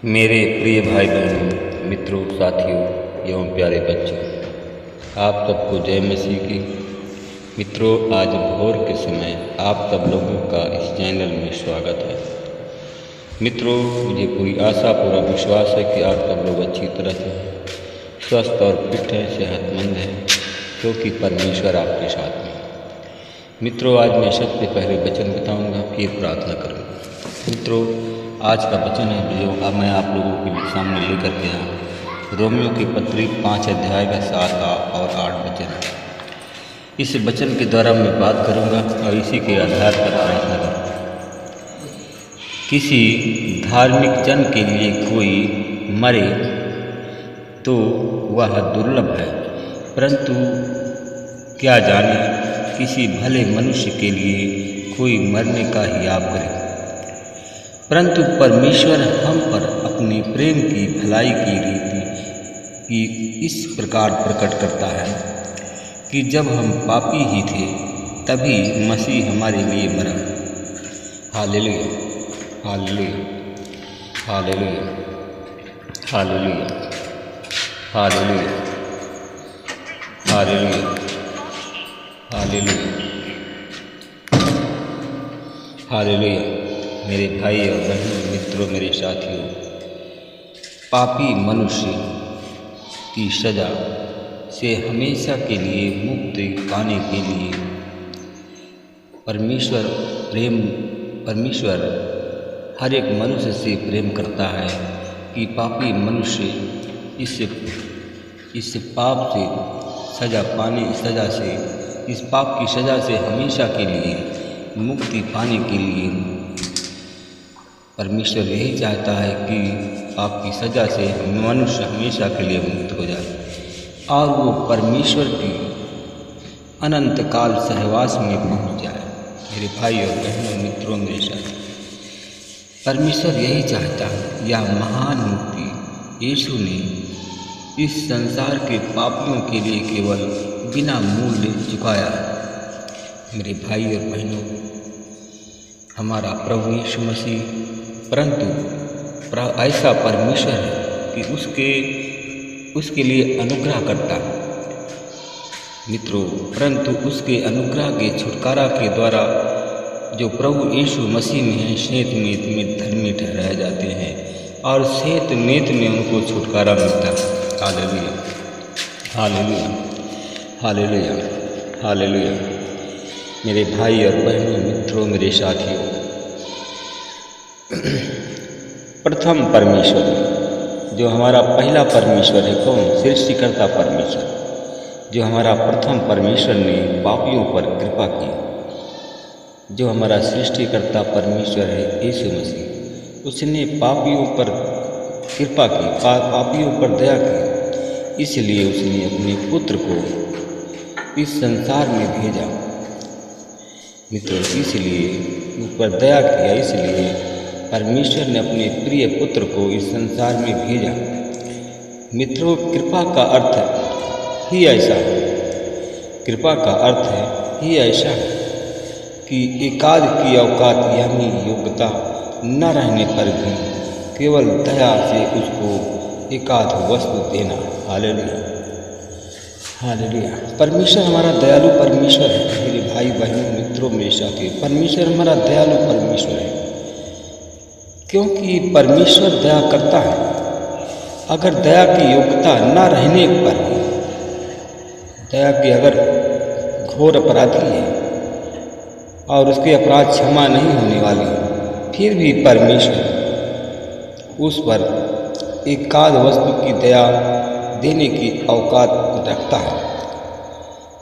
मेरे प्रिय भाई बहनों, मित्रों, साथियों एवं प्यारे बच्चों, आप सबको जय मसीह की। मित्रों, आज भोर के समय आप सब लोगों का इस चैनल में स्वागत है। मित्रों, मुझे पूरी आशा पूरा विश्वास है कि आप सब लोग अच्छी तरह से स्वस्थ और फिट हैं, सेहतमंद हैं, क्योंकि परमेश्वर आपके साथ में। मित्रों, आज मैं सबसे पहले वचन बताऊंगा, फिर प्रार्थना करूंगा। मित्रों, आज का वचन है जो मैं आप लोगों के सामने लेकर के आया, रोमियो की पत्री 5 अध्याय का 7 और 8 वचन है। इस वचन के द्वारा मैं बात करूंगा और इसी के आधार पर प्रार्थना करूंगा। किसी धार्मिक जन के लिए कोई मरे तो वह दुर्लभ है, परंतु क्या जाने किसी भले मनुष्य के लिए कोई मरने का हियाव करे। परंतु परमेश्वर हम पर अपने प्रेम की भलाई की रीति की इस प्रकार प्रकट करता है कि जब हम पापी ही थे तभी मसीह हमारे लिए मरा। Hallelujah, hallelujah, hallelujah, hallelujah, hallelujah, hallelujah, hallelujah, hallelujah. मेरे भाई और बहनों, मित्रों, मेरे साथियों, पापी मनुष्य की सज़ा से हमेशा के लिए मुक्ति पाने के लिए परमेश्वर हर एक मनुष्य से प्रेम करता है कि पापी मनुष्य इस पाप से सज़ा पाने इस पाप की सज़ा से हमेशा के लिए मुक्ति पाने के लिए परमेश्वर यही चाहता है कि पाप की सज़ा से मनुष्य हमेशा के लिए मुक्त हो जाए और वो परमेश्वर की अनंत काल सहवास में पहुंच जाए। मेरे भाई और बहनों, मित्रों, मेरे साथ परमेश्वर यही चाहता है। यह महान मुक्ति यीशु ने इस संसार के पापियों के लिए केवल बिना मूल्य चुकाया है। मेरे भाई और बहनों, हमारा प्रभु यीशु मसीह परंतु ऐसा परमेश्वर है कि उसके लिए अनुग्रह करता है। मित्रों, परंतु उसके अनुग्रह के छुटकारा के द्वारा जो प्रभु यीशु मसीह में है, श्वेत मेत में धर्मी ठहराए जाते हैं और श्वेत मेत में उनको छुटकारा मिलता है। Hallelujah, hallelujah, hallelujah, hallelujah. मेरे भाई और बहनों, मित्रों, मेरे साथियों, प्रथम परमेश्वर जो हमारा पहला परमेश्वर है, कौन? सृष्टिकर्ता परमेश्वर। जो हमारा प्रथम परमेश्वर ने पापियों पर कृपा की, जो हमारा सृष्टिकर्ता परमेश्वर है यीशु मसीह, उसने पापियों पर कृपा की, पापियों पर दया की, इसलिए उसने अपने पुत्र को इस संसार में भेजा। मित्रों, इसलिए उस पर दया किया, इसलिए परमेश्वर ने अपने प्रिय पुत्र को इस संसार में भेजा। मित्रों, कृपा का अर्थ ही ऐसा है, कृपा का अर्थ ही ऐसा है कि एकाध की औकात यानी योग्यता न रहने पर भी केवल दया से उसको एकाध वस्तु देना। Hallelujah, hallelujah. परमेश्वर हमारा दयालु परमेश्वर है। मेरे भाई बहनों, मित्रों, मेरे साथियों, परमेश्वर हमारा दयालु परमेश्वर है, क्योंकि परमेश्वर दया करता है। अगर दया की योग्यता न रहने पर, दया की अगर घोर अपराधी है और उसके अपराध क्षमा नहीं होने वाले, फिर भी परमेश्वर उस पर एकाध वस्तु की दया देने की औकात रखता है।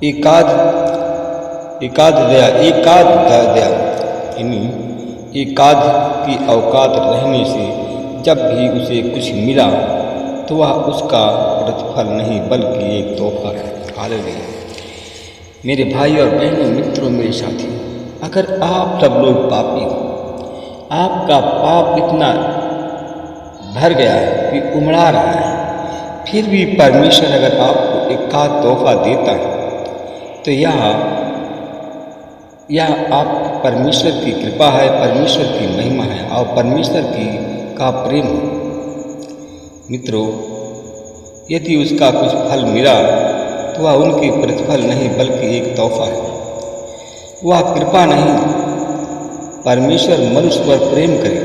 एकाध दया एकाध की औकात रहने से जब भी उसे कुछ मिला तो वह उसका प्रतिफल नहीं बल्कि एक तोहफा है। हालेलुया। मेरे भाई और बहनों, मित्रों, मेरे साथियों, अगर आप सब लोग पापी हो, आपका पाप इतना भर गया है कि उमड़ा रहा है, फिर भी परमेश्वर अगर आपको एकाध तोहफा देता है तो यह आप परमेश्वर की कृपा है, परमेश्वर की महिमा है और परमेश्वर का प्रेम है। मित्रों, यदि उसका कुछ फल मिला तो वह उनकी प्रतिफल नहीं बल्कि एक तोहफा है। वह कृपा नहीं। परमेश्वर मनुष्य पर प्रेम करे,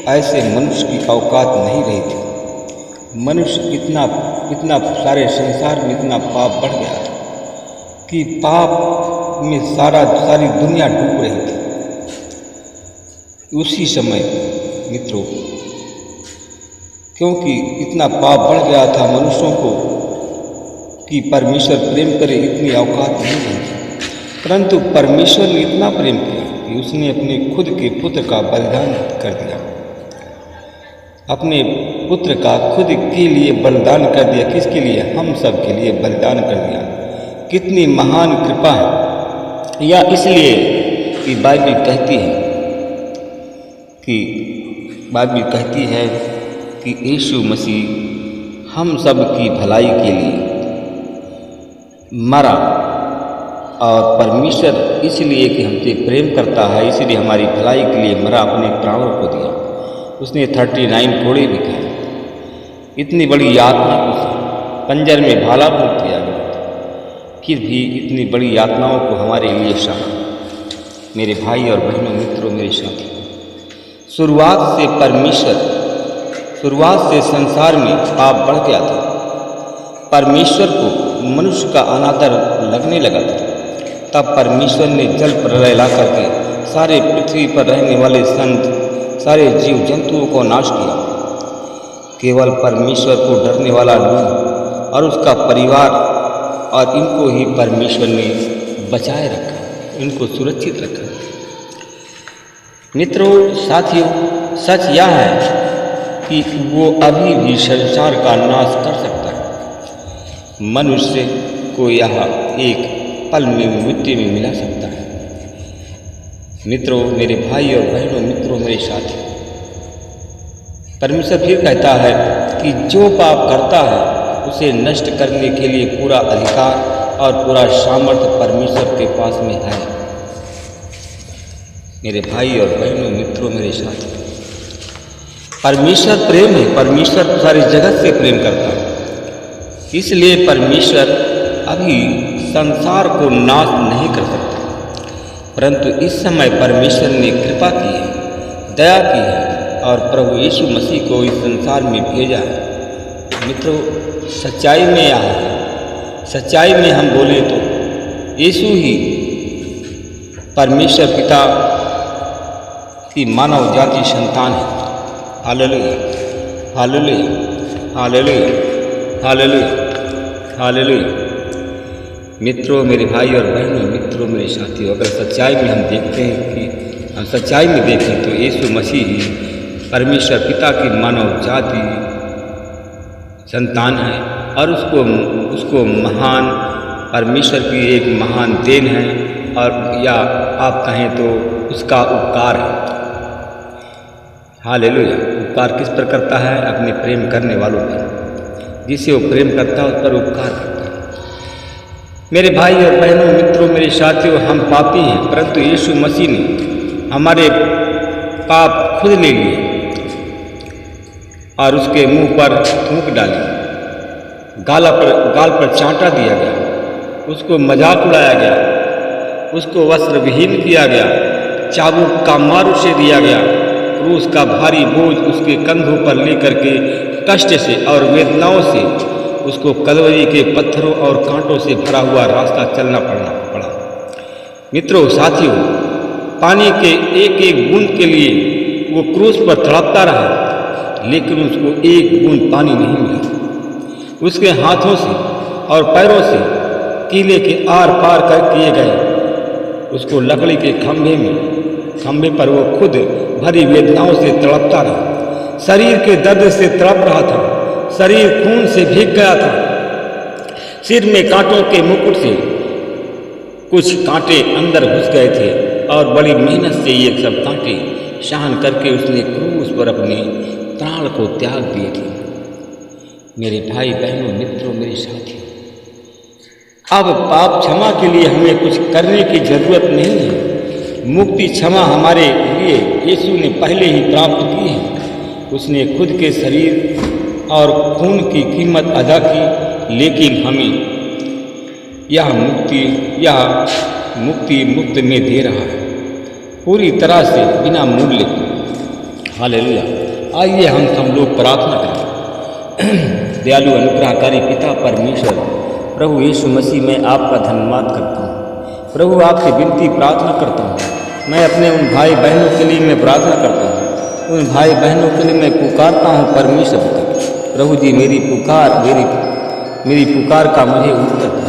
ऐसे मनुष्य की औकात नहीं रही थी। मनुष्य इतना सारे संसार में इतना पाप बढ़ गया कि पाप में सारी दुनिया डूब रही थी। उसी समय मित्रों, क्योंकि इतना पाप बढ़ गया था मनुष्यों को कि परमेश्वर प्रेम करे, इतनी औकात नहीं रही थी। परंतु परमेश्वर ने इतना प्रेम किया कि उसने अपने खुद के पुत्र का बलिदान कर दिया। अपने पुत्र का खुद के लिए बलिदान कर दिया। किसके लिए? हम सब के लिए बलिदान कर दिया। कितनी महान कृपा है। या इसलिए कि बाइबल कहती है कि यीशु मसीह हम सब की भलाई के लिए मरा, और परमेश्वर इसलिए कि हमसे प्रेम करता है, इसलिए हमारी भलाई के लिए मरा, अपने प्राणों को दिया। उसने 39 कोड़े भी खाए। इतनी बड़ी यातना को पंजर में भाला फूंक दिया गया, फिर भी इतनी बड़ी यातनाओं को हमारे लिए सहा। मेरे भाई और बहनों, मित्रों, मेरे साथी, शुरुआत से संसार में पाप बढ़ गया था। परमेश्वर को मनुष्य का अनादर लगने लगा था। तब परमेश्वर ने जल प्रलय ला करके सारे पृथ्वी पर रहने वाले संत, सारे जीव जंतुओं को नाश किया। केवल परमेश्वर को डरने वाला नूह और उसका परिवार और इनको ही परमेश्वर ने बचाए रखा, इनको सुरक्षित रखा। मित्रों, साथियों, सच यह है कि वो अभी भी संसार का नाश कर सकता है। मनुष्य को यह एक पल में मृत्यु में मिला सकता है। मित्रों, मेरे भाई और बहनों, मित्रों, मेरे साथी, परमेश्वर फिर कहता है कि जो पाप करता है उसे नष्ट करने के लिए पूरा अधिकार और पूरा सामर्थ्य परमेश्वर के पास में है। मेरे भाई और बहनों, मित्रों, मेरे साथी, परमेश्वर प्रेम है। परमेश्वर सारी जगत से प्रेम करता है। इसलिए परमेश्वर अभी संसार को नाश नहीं कर सकता, परंतु इस समय परमेश्वर ने कृपा की है, दया की है और प्रभु यीशु मसीह को इस संसार में भेजा है। मित्रों, सच्चाई में यह है, सच्चाई में हम बोले तो यीशु ही परमेश्वर पिता की मानव जाति संतान है। Hallelujah, hallelujah, hallelujah, hallelujah, hallelujah. मित्रों, मेरे भाई और बहनों, मित्रों, मेरे साथियों, अगर सच्चाई में हम देखते हैं कि हम सच्चाई में देखें तो यीशु मसीह ही परमेश्वर पिता की मानव जाति संतान है और उसको महान परमेश्वर की एक महान देन है, और या आप कहें तो उसका उपकार है। हालेलुया। उपकार किस पर करता है? अपने प्रेम करने वालों पर। जिसे वो प्रेम करता है उस पर उपकार करता है। मेरे भाई और बहनों, मित्रों, मेरे साथियों, हम पापी हैं, परंतु यीशु मसीह ने हमारे पाप खुद ले लिए और उसके मुंह पर थूक डाली, गाल पर चांटा दिया गया, उसको मजाक उड़ाया गया, उसको वस्त्र विहीन किया गया, चाबुक का मार उसे दिया गया, क्रूस का भारी बोझ उसके कंधों पर लेकर के कष्ट से और वेदनाओं से उसको कलवरी के पत्थरों और कांटों से भरा हुआ रास्ता चलना पड़ा। मित्रों, साथियों, पानी के एक एक बूंद के लिए वो क्रूस पर तड़पता रहा, लेकिन उसको एक बूंद पानी नहीं मिला। उसके हाथों से और पैरों से कीले के आर पार कर किए गए। उसको लकड़ी के खंभे पर वो खुद भरी वेदनाओं से तड़पता रहा। शरीर के दर्द से तड़प रहा था। शरीर खून से भीग गया था। सिर में कांटों के मुकुट से कुछ कांटे अंदर घुस गए थे और बड़ी मेहनत से ये सब कांटे सहन करके उसने क्रूस पर अपने प्राण को त्याग दिए थे। मेरे भाई बहनों, मित्रों, मेरे साथियों, अब पाप क्षमा के लिए हमें कुछ करने की जरूरत नहीं है। मुक्ति क्षमा हमारे लिए यीशु ने पहले ही प्राप्त की है। उसने खुद के शरीर और खून की कीमत अदा की, लेकिन हमें यह मुक्ति मुफ्त में दे रहा है, पूरी तरह से बिना मूल्य के। हालेलुया। आइए हम सब लोग प्रार्थना करें। दयालु अनुग्रहकारी पिता परमेश्वर प्रभु यीशु मसीह, मैं आपका धन्यवाद करता हूँ। प्रभु आपसे विनती प्रार्थना करता हूँ। मैं अपने उन भाई बहनों के लिए मैं प्रार्थना करता हूँ, उन भाई बहनों के लिए मैं पुकारता हूँ परमेश्वर पिता। प्रभु जी मेरी पुकार का मुझे उत्तर दे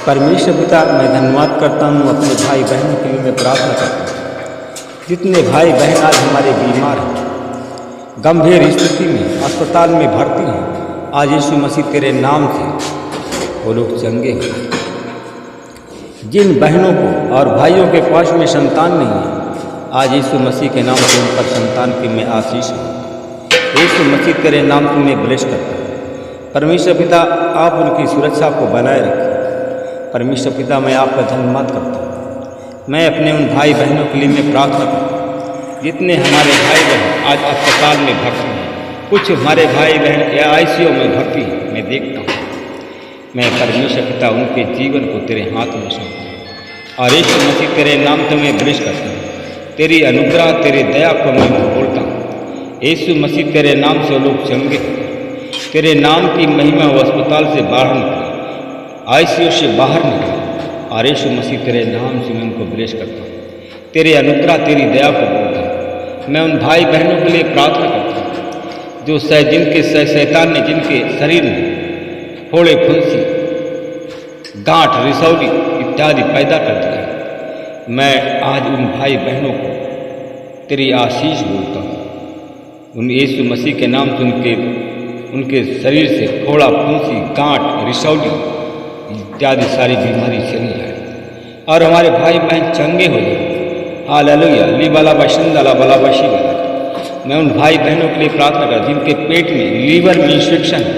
परमेश्वर पिता। मैं धन्यवाद करता हूँ, अपने भाई बहनों के लिए मैं प्रार्थना करता हूँ। जितने भाई बहन आज हमारे बीमार हैं, गंभीर स्थिति में अस्पताल में भर्ती हैं, आज यीशु मसीह तेरे नाम से वो लोग चंगे हैं। जिन बहनों को और भाइयों के पास में संतान नहीं है, आज यीशु मसीह के नाम से उन पर संतान की मैं आशीष हूँ। यीशु मसीह तेरे नाम को मैं ब्लेस करता हूँ। परमेश्वर पिता आप उनकी सुरक्षा को बनाए रखें। परमेश्वर पिता मैं आपका धन्यवाद करता हूँ। मैं अपने उन भाई बहनों के लिए मैं प्रार्थना करता हूँ, जितने हमारे भाई बहन आज अस्पताल में भर्ती हैं, कुछ हमारे भाई बहन या ICU में भर्ती हैं, मैं देखता हूँ। मैं परमेश्वर पिता उनके जीवन को तेरे हाथ में सौंपता हूँ और यीशु मसीह तेरे नाम से मैं ब्लेस करता हूँ। तेरी अनुग्रह तेरी दया को मैं बोलता हूँ। यीशु मसीह तेरे नाम से वो लोग चंगे, तेरे नाम की महिमा वो अस्पताल से बाहर निकले, ICU से बाहर निकले, और यीशु मसीह तेरे नाम से मैं उनको ब्लेस करता हूँ। तेरे अनुग्रह तेरी दया को बोलता हूँ। मैं उन भाई बहनों के लिए प्रार्थना करता हूँ जो शैतान ने जिनके शरीर में फोड़े, फुंसी, गांठ, रिसौली इत्यादि पैदा कर दिया है, मैं आज उन भाई बहनों को तेरी आशीष बोलता हूँ। उन यीशु मसीह के नाम से उनके शरीर से फोड़ा, फुंसी, गांठ, रिसौली इत्यादि सारी बीमारी चली जाए और हमारे भाई बहन चंगे हो जाए। हालेलुया। लीबाला बशंदाला बला बशी वाला। मैं उन भाई बहनों के लिए प्रार्थना कर जिनके पेट में लीवर में इंफेक्शन है,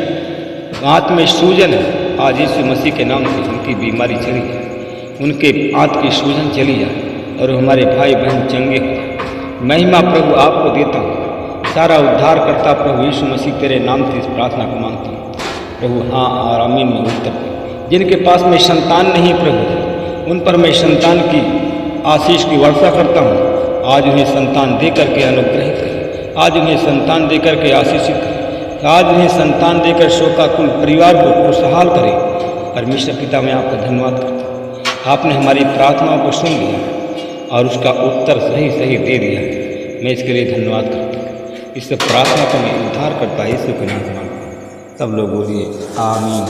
आंत में सूजन है, आज यीशु मसीह के नाम से उनकी बीमारी चली जाए, उनके आंत की सूजन चली जाए और हमारे भाई बहन चंगे हो जाए। महिमा प्रभु आपको देता हूँ। सारा उद्धार करता प्रभु यीशु मसीह तेरे नाम से इस प्रार्थना को मांगता हूँ प्रभु। हाँ और आमीन में उत्तर। जिनके पास में संतान नहीं प्रभु, उन पर मैं संतान की आशीष की वर्षा करता हूँ। आज उन्हें संतान दे करके अनुग्रहित करें, आज उन्हें संतान दे करके आशीषित करें, आज उन्हें संतान देकर शोकाकुल परिवार को खुशहाल करें। परमेश्वर पिता मैं आपका धन्यवाद करता हूँ। आपने हमारी प्रार्थनाओं को सुन लिया और उसका उत्तर सही दे दिया है। मैं इसके लिए धन्यवाद करता हूँ। इस प्रार्थना को मैं उद्धार करता यीशु के नाम से मांगता हूँ। सब लोग बोलिए आमीन।